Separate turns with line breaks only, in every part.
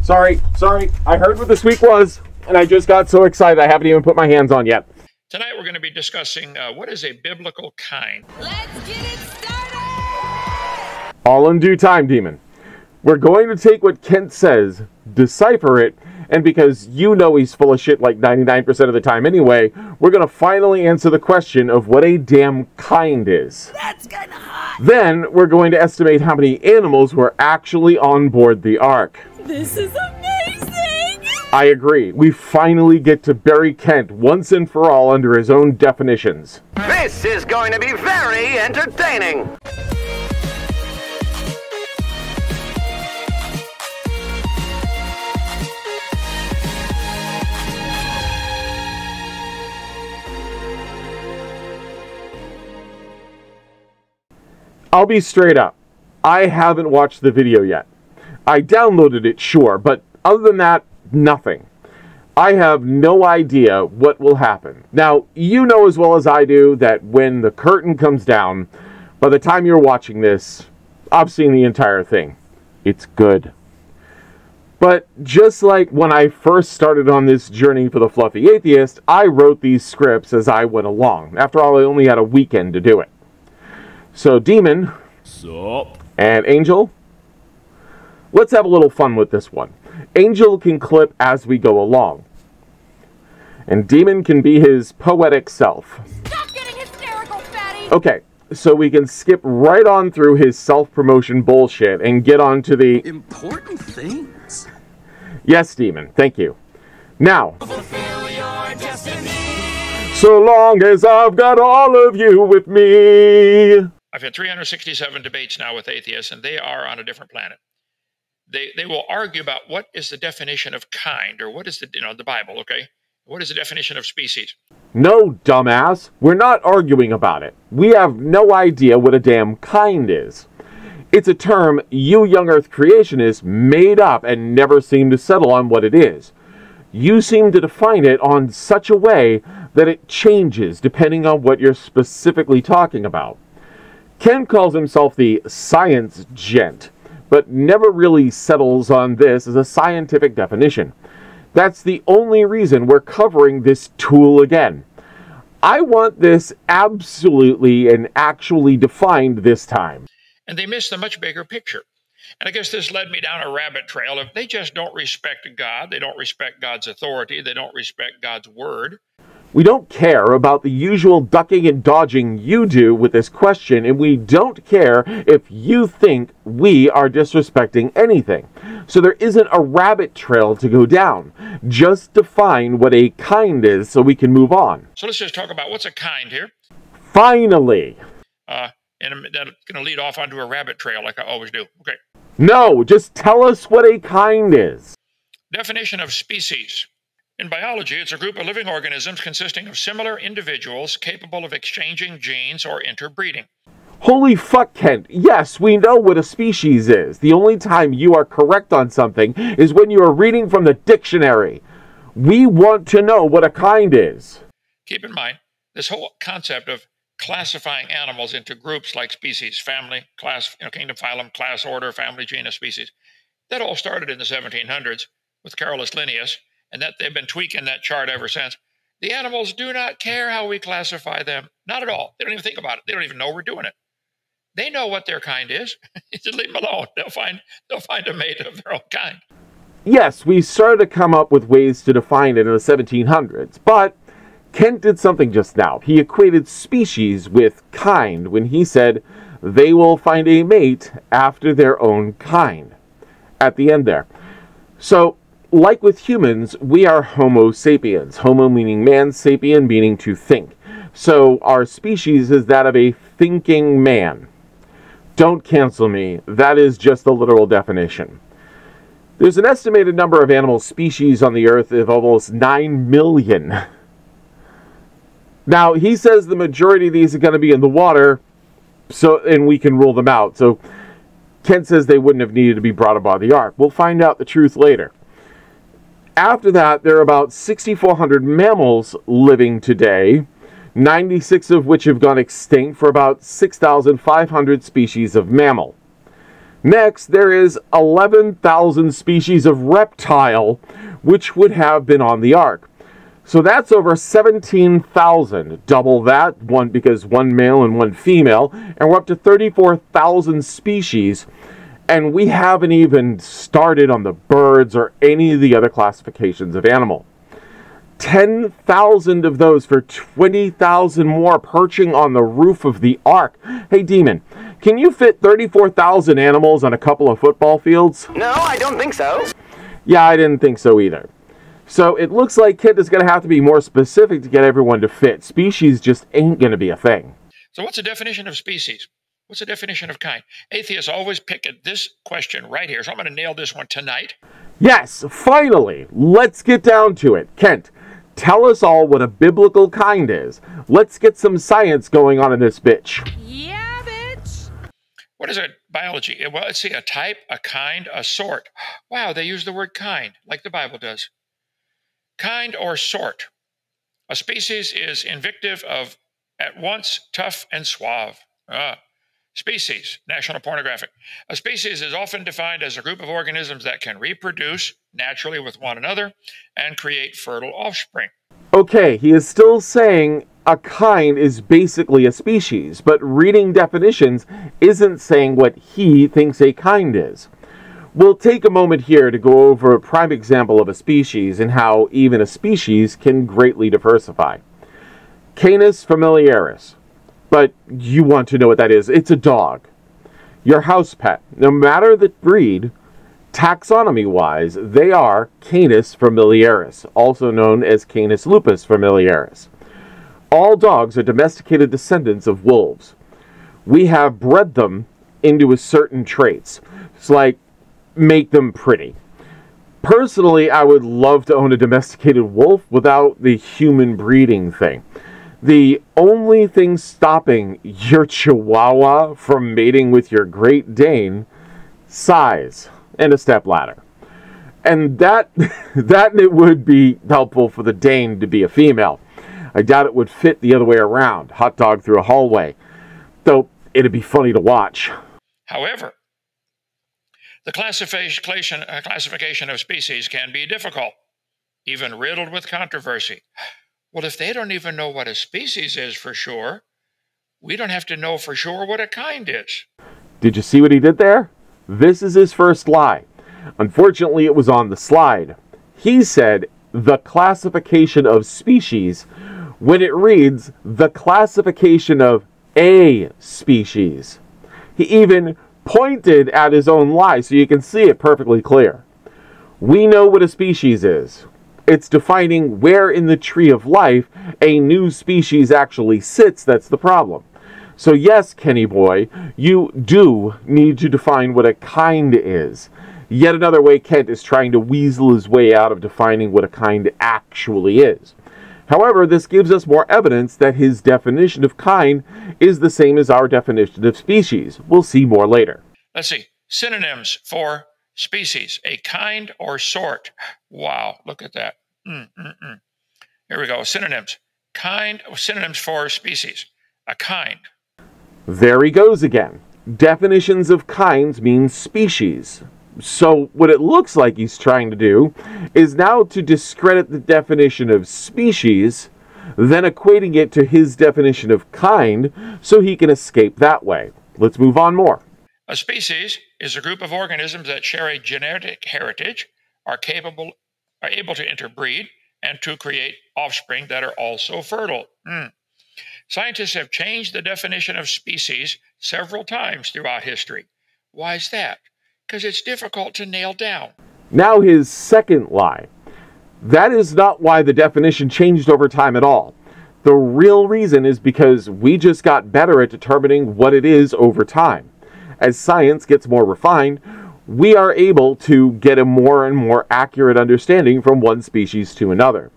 Sorry. I heard what this week was, and I just got so excited I haven't even put my hands on yet.
Tonight we're going to be discussing what is a biblical kind.
Let's get it started!
All in due time, Demon. We're going to take what Kent says, decipher it, and because you know he's full of shit like 99% of the time anyway, we're going to finally answer the question of what a damn kind is.
That's kind of hot!
Then we're going to estimate how many animals were actually on board the Ark.
This is amazing!
I agree. We finally get to bury Kent once and for all under his own definitions.
This is going to be very entertaining.
I'll be straight up. I haven't watched the video yet. I downloaded it, sure, but other than that, nothing. I have no idea what will happen. Now, you know as well as I do that when the curtain comes down, by the time you're watching this, I've seen the entire thing. It's good. But just like when I first started on this journey for the Fluffy Atheist, I wrote these scripts as I went along. After all, I only had a weekend to do it. So, Demon
Sup?
and Angel, let's have a little fun with this one. Angel can clip as we go along. And Demon can be his poetic self.
Stop getting hysterical, fatty!
Okay, so we can skip right on through his self-promotion bullshit and get on to the...
Important things.
Yes, Demon, thank you. Now, so long as I've got all of you with me.
I've had 367 debates now with atheists, and they are on a different planet. They will argue about what is the definition of kind, or what is the Bible, okay? What is the definition of species?
No, dumbass. We're not arguing about it. We have no idea what a damn kind is. It's a term you young Earth creationists made up and never seem to settle on what it is. You seem to define it on such a way that it changes depending on what you're specifically talking about. Ken calls himself the science gent, but never really settles on this as a scientific definition. That's the only reason we're covering this tool again. I want this absolutely and actually defined this time.
And they miss the much bigger picture. And I guess this led me down a rabbit trail of they just don't respect God. They don't respect God's authority. They don't respect God's word.
We don't care about the usual ducking and dodging you do with this question, and we don't care if you think we are disrespecting anything. So there isn't a rabbit trail to go down. Just define what a kind is so we can move on.
So let's just talk about what's a kind here.
Finally!
And that's going to lead off onto a rabbit trail like I always do. Okay.
No, just tell us what a kind is.
Definition of species. In biology, it's a group of living organisms consisting of similar individuals capable of exchanging genes or interbreeding.
Holy fuck, Kent. Yes, we know what a species is. The only time you are correct on something is when you are reading from the dictionary. We want to know what a kind is.
Keep in mind, this whole concept of classifying animals into groups like species, family, class, kingdom, phylum, class, order, family, genus, species, that all started in the 1700s with Carolus Linnaeus, and that they've been tweaking that chart ever since. The animals do not care how we classify them. Not at all. They don't even think about it. They don't even know we're doing it. They know what their kind is. Just leave them alone. They'll find a mate of their own kind.
Yes, we started to come up with ways to define it in the 1700s, but Kent did something just now. He equated species with kind when he said they will find a mate after their own kind. At the end there. So, like with humans, we are Homo sapiens. Homo meaning man, sapien meaning to think. So our species is that of a thinking man. Don't cancel me. That is just a literal definition. There's an estimated number of animal species on the earth of almost 9 million. Now, he says the majority of these are going to be in the water, and we can rule them out. So Kent says they wouldn't have needed to be brought aboard the ark. We'll find out the truth later. After that, there are about 6,400 mammals living today, 96 of which have gone extinct for about 6,500 species of mammal. Next, there is 11,000 species of reptile which would have been on the Ark. So that's over 17,000. Double that, one because one male and one female, and we're up to 34,000 species. And we haven't even started on the birds or any of the other classifications of animal. 10,000 of those for 20,000 more perching on the roof of the Ark. Hey, Demon, can you fit 34,000 animals on a couple of football fields?
No, I don't think so.
Yeah, I didn't think so either. So it looks like Kent is going to have to be more specific to get everyone to fit. Species just ain't going to be a thing.
So what's the definition of species? What's the definition of kind? Atheists always pick at this question right here, so I'm going to nail this one tonight.
Yes, finally, let's get down to it. Kent, tell us all what a biblical kind is. Let's get some science going on in this bitch.
Yeah, bitch.
What is it? Biology. Well, let's see, a type, a kind, a sort. Wow, they use the word kind, like the Bible does. Kind or sort. A species is invective of at once tough and suave. Species, National Pornographic. A species is often defined as a group of organisms that can reproduce naturally with one another and create fertile offspring.
Okay, he is still saying a kind is basically a species, but reading definitions isn't saying what he thinks a kind is. We'll take a moment here to go over a prime example of a species and how even a species can greatly diversify. Canis familiaris. But you want to know what that is. It's a dog. Your house pet. No matter the breed, taxonomy-wise, they are Canis familiaris, also known as Canis lupus familiaris. All dogs are domesticated descendants of wolves. We have bred them into a certain traits. It's like, make them pretty. Personally, I would love to own a domesticated wolf without the human breeding thing. The only thing stopping your Chihuahua from mating with your Great Dane, size and a stepladder. And that it would be helpful for the Dane to be a female. I doubt it would fit the other way around, hot dog through a hallway. Though it'd be funny to watch.
However, the classification of species can be difficult, even riddled with controversy. Well, if they don't even know what a species is for sure, we don't have to know for sure what a kind is.
Did you see what he did there? This is his first lie. Unfortunately, it was on the slide. He said the classification of species when it reads the classification of a species. He even pointed at his own lie so you can see it perfectly clear. We know what a species is. It's defining where in the tree of life a new species actually sits that's the problem. So yes, Kenny boy, you do need to define what a kind is. Yet another way Kent is trying to weasel his way out of defining what a kind actually is. However, this gives us more evidence that his definition of kind is the same as our definition of species. We'll see more later.
Let's see. Synonyms for species, a kind or sort. Wow, look at that. Here we go. Synonyms. Kind, synonyms for species. A kind.
There he goes again. Definitions of kinds mean species. So what it looks like he's trying to do is now to discredit the definition of species, then equating it to his definition of kind so he can escape that way. Let's move on more.
A species is a group of organisms that share a genetic heritage, are able to interbreed, and to create offspring that are also fertile. Scientists have changed the definition of species several times throughout history. Why is that? Because it's difficult to nail down.
Now his second lie. That is not why the definition changed over time at all. The real reason is because we just got better at determining what it is over time. As science gets more refined, we are able to get a more and more accurate understanding from one species to another.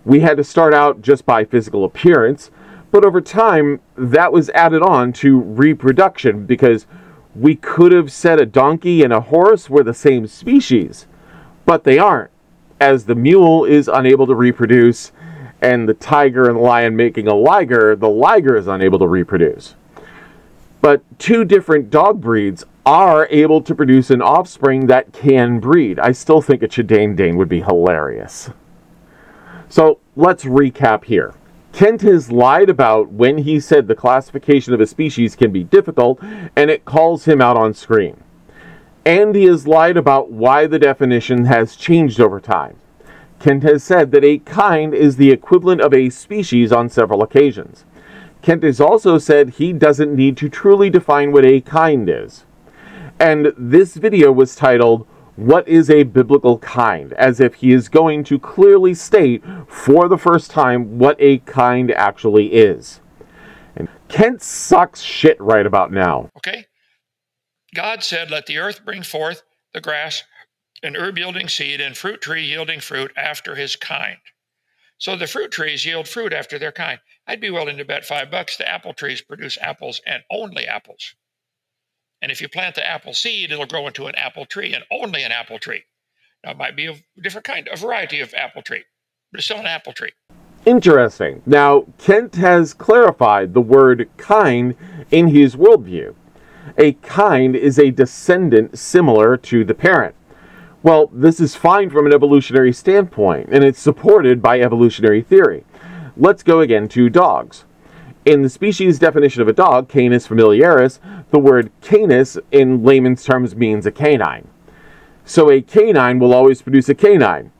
We had to start out just by physical appearance, but over time that was added on to reproduction because we could have said a donkey and a horse were the same species, but they aren't, as the mule is unable to reproduce and the tiger and lion making a liger, the liger is unable to reproduce. But two different dog breeds are able to produce an offspring that can breed. I still think a Chidane would be hilarious. So let's recap here. Kent has lied about when he said the classification of a species can be difficult, and it calls him out on screen. And he has lied about why the definition has changed over time. Kent has said that a kind is the equivalent of a species on several occasions. Kent has also said he doesn't need to truly define what a kind is. And this video was titled, "What is a Biblical Kind?" as if he is going to clearly state for the first time what a kind actually is. And Kent sucks shit right about now.
Okay? God said, "Let the earth bring forth the grass, and herb yielding seed, and fruit tree yielding fruit after his kind." So the fruit trees yield fruit after their kind. I'd be willing to bet $5 the apple trees produce apples and only apples. And if you plant the apple seed, it'll grow into an apple tree and only an apple tree. Now, it might be a different kind, a variety of apple tree, but it's still an apple tree.
Interesting. Now, Kent has clarified the word kind in his worldview. A kind is a descendant similar to the parent. Well, this is fine from an evolutionary standpoint, and it's supported by evolutionary theory. Let's go again to dogs. In the species definition of a dog, Canis familiaris, the word canis in layman's terms means a canine. So a canine will always produce a canine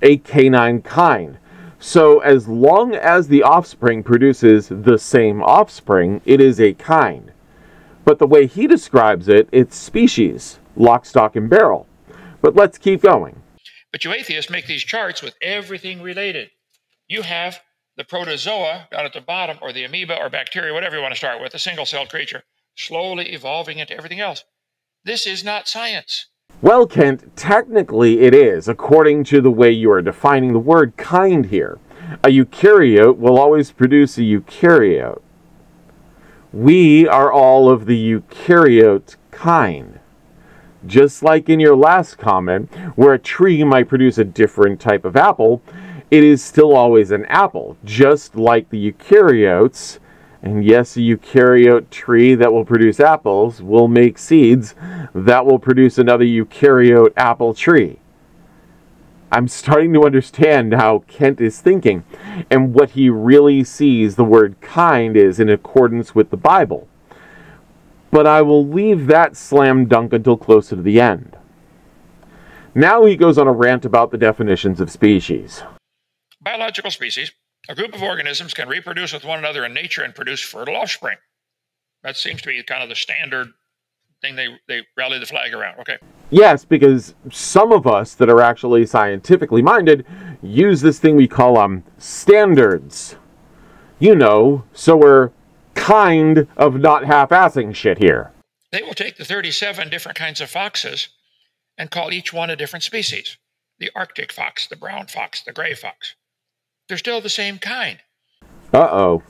kind. So as long as the offspring produces the same offspring, it is a kind. But the way he describes it, it's species, lock, stock, and barrel. But let's keep going.
But you atheists make these charts with everything related. You have the protozoa down at the bottom, or the amoeba or bacteria, whatever you want to start with, a single-celled creature, slowly evolving into everything else. This is not science.
Well, Kent, technically it is, according to the way you are defining the word kind here. A eukaryote will always produce a eukaryote. We are all of the eukaryote kind. Just like in your last comment, where a tree might produce a different type of apple, it is still always an apple, just like the eukaryotes. And yes, a eukaryote tree that will produce apples will make seeds that will produce another eukaryote apple tree. I'm starting to understand how Kent is thinking and what he really sees the word kind is in accordance with the Bible. But I will leave that slam dunk until closer to the end. Now he goes on a rant about the definitions of species.
Biological species, a group of organisms, can reproduce with one another in nature and produce fertile offspring. That seems to be kind of the standard thing they rally the flag around. Okay.
Yes, because some of us that are actually scientifically minded use this thing we call standards. You know, so we're kind of not half-assing shit here.
They will take the 37 different kinds of foxes and call each one a different species. The Arctic fox, the brown fox, the gray fox. They're still the same kind.
Uh-oh.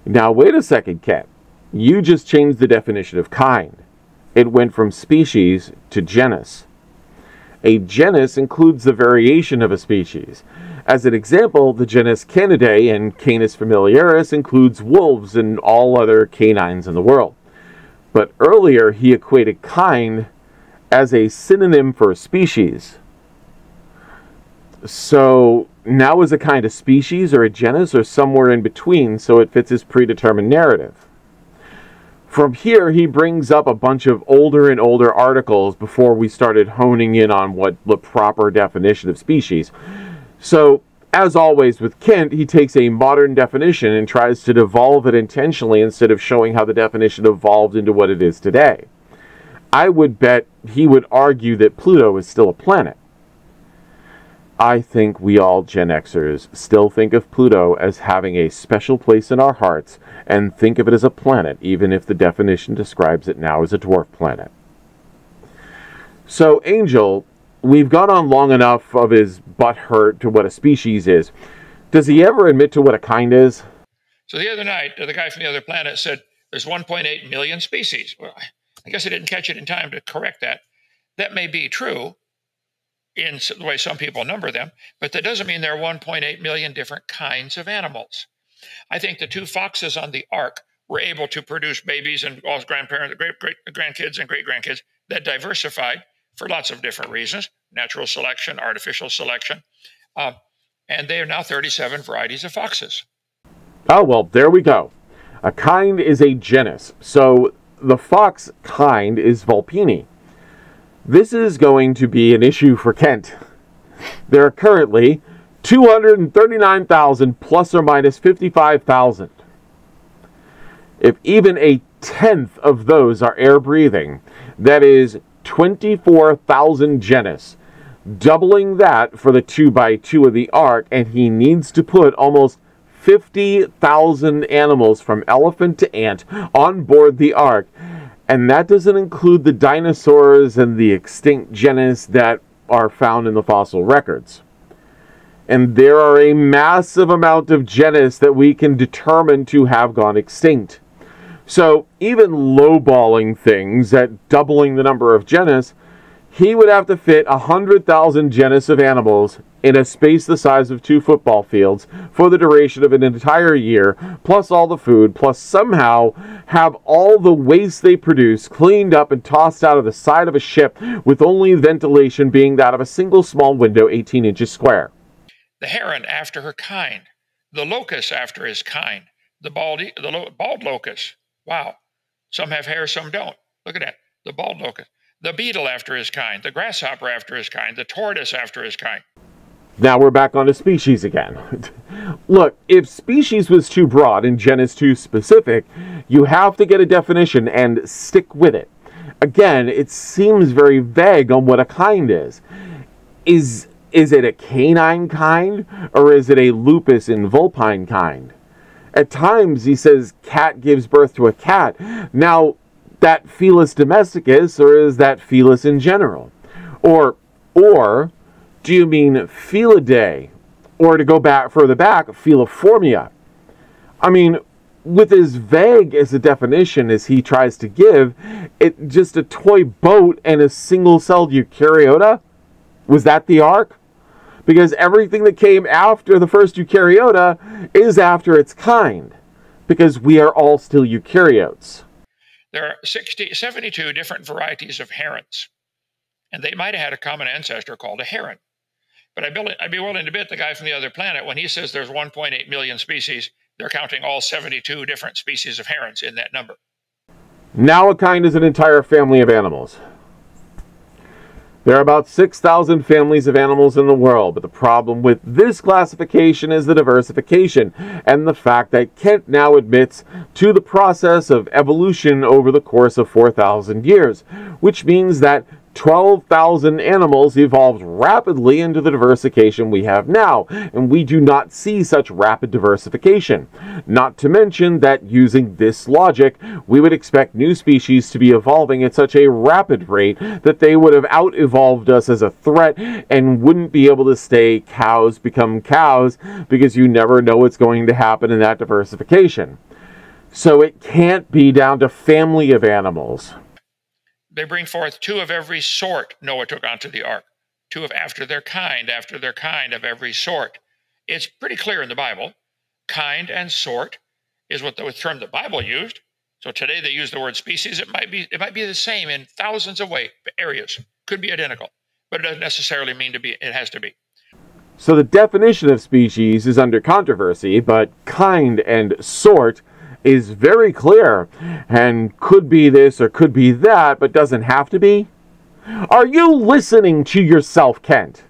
Now, wait a second, Kent. You just changed the definition of kind. It went from species to genus. A genus includes the variation of a species. As an example, the genus Canidae and Canis familiaris includes wolves and all other canines in the world. But earlier, he equated kind as a synonym for species. So now is a kind of species or a genus or somewhere in between, so it fits his predetermined narrative. From here, he brings up a bunch of older and older articles before we started honing in on what the proper definition of species. So, as always with Kent, he takes a modern definition and tries to devolve it intentionally instead of showing how the definition evolved into what it is today. I would bet he would argue that Pluto is still a planet. I think we all Gen Xers still think of Pluto as having a special place in our hearts and think of it as a planet, even if the definition describes it now as a dwarf planet. So, Angel, we've gone on long enough of his butt hurt to what a species is. Does he ever admit to what a kind is?
So the other night, the guy from the other planet said there's 1.8 million species. Well, I guess I didn't catch it in time to correct that. That may be true in the way some people number them, but that doesn't mean there are 1.8 million different kinds of animals. I think the two foxes on the ark were able to produce babies and all grandparents, grandkids and great grandkids that diversified for lots of different reasons: natural selection, artificial selection. And they are now 37 varieties of foxes.
Oh, well, there we go. A kind is a genus. So the fox kind is Vulpini. This is going to be an issue for Kent. There are currently 239,000 plus or minus 55,000. If even a tenth of those are air-breathing, that is 24,000 genus. Doubling that for the 2x2 of the Ark, and he needs to put almost 50,000 animals from elephant to ant on board the Ark. And that doesn't include the dinosaurs and the extinct genus that are found in the fossil records. And there are a massive amount of genus that we can determine to have gone extinct. So even lowballing things at doubling the number of genus, he would have to fit 100,000 genus of animals in a space the size of 2 football fields for the duration of an entire year, plus all the food, plus somehow have all the waste they produce cleaned up and tossed out of the side of a ship, with only ventilation being that of a single small window 18 inches square.
The heron after her kind, the locust after his kind, the bald locust. Wow. Some have hair, some don't. Look at that. The bald locust. The beetle after his kind, the grasshopper after his kind, the tortoise after his kind.
Now we're back on to species again. Look, if species was too broad and genus too specific, you have to get a definition and stick with it. Again, it seems very vague on what a kind is. Is it a canine kind, or is it a lupus and vulpine kind? At times he says cat gives birth to a cat. Now, that Felis domesticus, or is that Felis in general? Or do you mean Felidae? Or to go back further back, Feliformia? I mean, with as vague as a definition as he tries to give, it just a toy boat and a single-celled eukaryota? Was that the Ark? Because everything that came after the first eukaryota is after its kind, because we are all still eukaryotes.
There are 72 different varieties of herons, and they might have had a common ancestor called a heron. But I'd be willing to bet the guy from the other planet, when he says there's 1.8 million species, they're counting all 72 different species of herons in that number.
Now a kind is an entire family of animals. There are about 6,000 families of animals in the world, but the problem with this classification is the diversification and the fact that Kent now admits to the process of evolution over the course of 4,000 years, which means that 12,000 animals evolved rapidly into the diversification we have now, and we do not see such rapid diversification. Not to mention that using this logic, we would expect new species to be evolving at such a rapid rate that they would have out-evolved us as a threat and wouldn't be able to stay cows become cows, because you never know what's going to happen in that diversification. So it can't be down to family of animals.
They bring forth 2 of every sort Noah took onto the ark. 2 of after their kind of every sort. It's pretty clear in the Bible. Kind and sort is what the term the Bible used. So today they use the word species. It might be the same in thousands of areas. Could be identical, but it doesn't necessarily mean to be. It has to be.
So the definition of species is under controversy, but kind and sort is very clear, and could be this or could be that, but doesn't have to be. Are you listening to yourself, Kent?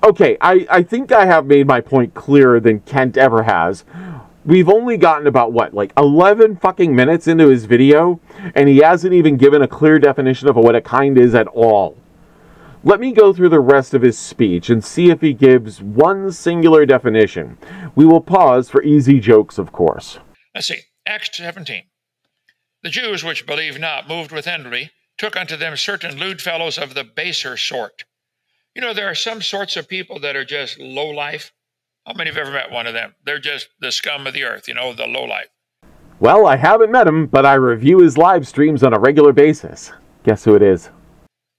Okay, I think I have made my point clearer than Kent ever has. We've only gotten about, what, like 11 fucking minutes into his video, and he hasn't even given a clear definition of what a kind is at all. Let me go through the rest of his speech and see if he gives one singular definition. We will pause for easy jokes, of course.
Let's see, Acts 17. The Jews which believed not, moved with envy, took unto them certain lewd fellows of the baser sort. You know, there are some sorts of people that are just low life. How many have ever met one of them? They're just the scum of the earth, you know, the low life.
Well, I haven't met him, but I review his live streams on a regular basis. Guess who it is?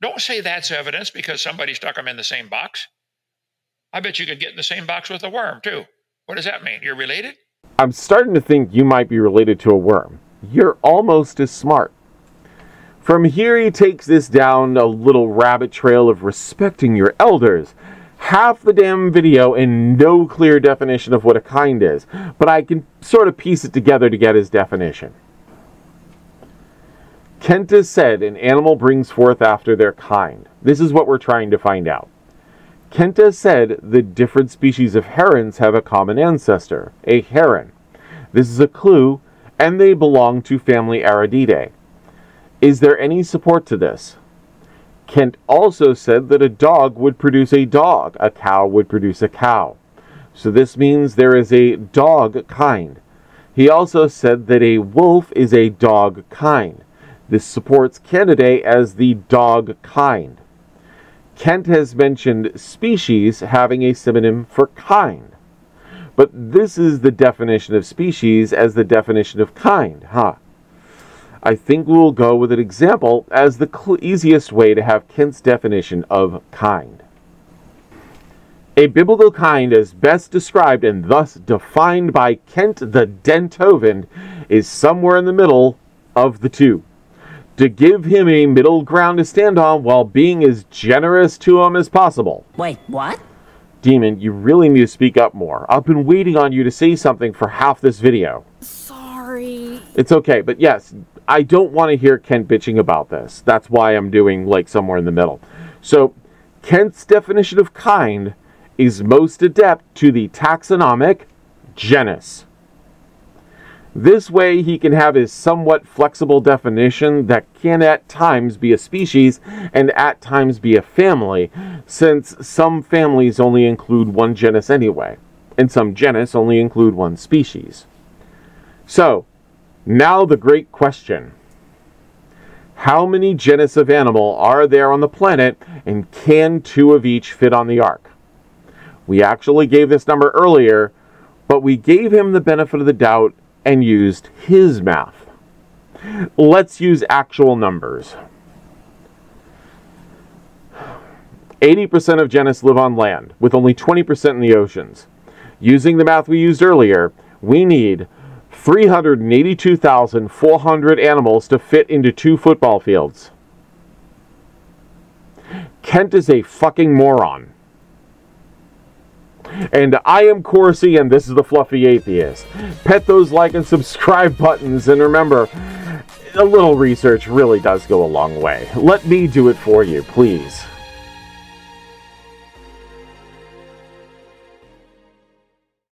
Don't say that's evidence because somebody stuck them in the same box. I bet you could get in the same box with a worm, too. What does that mean? You're related?
I'm starting to think you might be related to a worm. You're almost as smart. From here he takes this down a little rabbit trail of respecting your elders. Half the damn video and no clear definition of what a kind is, but I can sort of piece it together to get his definition. Kenta said an animal brings forth after their kind. This is what we're trying to find out. Kenta said the different species of herons have a common ancestor, a heron. This is a clue, and they belong to family Arididae. Is there any support to this? Kent also said that a dog would produce a dog, a cow would produce a cow. So this means there is a dog kind. He also said that a wolf is a dog kind. This supports Canadae as the dog kind. Kent has mentioned species having a synonym for kind. But this is the definition of species as the definition of kind, huh? I think we'll go with an example as the easiest way to have Kent's definition of kind. A biblical kind as best described and thus defined by Kent the Denthoven is somewhere in the middle of the two. To give him a middle ground to stand on while being as generous to him as possible.
Wait, what?
Demon, you really need to speak up more. I've been waiting on you to say something for half this video.
Sorry.
It's okay, but yes, I don't want to hear Kent bitching about this. That's why I'm doing like somewhere in the middle. So, Kent's definition of kind is most adept to the taxonomic genus. This way he can have his somewhat flexible definition that can at times be a species and at times be a family, since some families only include one genus anyway, and some genus only include one species. So, now the great question. How many genus of animal are there on the planet, and can 2 of each fit on the ark? We actually gave this number earlier, but we gave him the benefit of the doubt and used his math. Let's use actual numbers. 80% of genus live on land, with only 20% in the oceans. Using the math we used earlier, we need 382,400 animals to fit into 2 football fields. Kent is a fucking moron. And I am Corsi, and this is the Fluffy Atheist. Pet those like and subscribe buttons, and remember, a little research really does go a long way. Let me do it for you, please.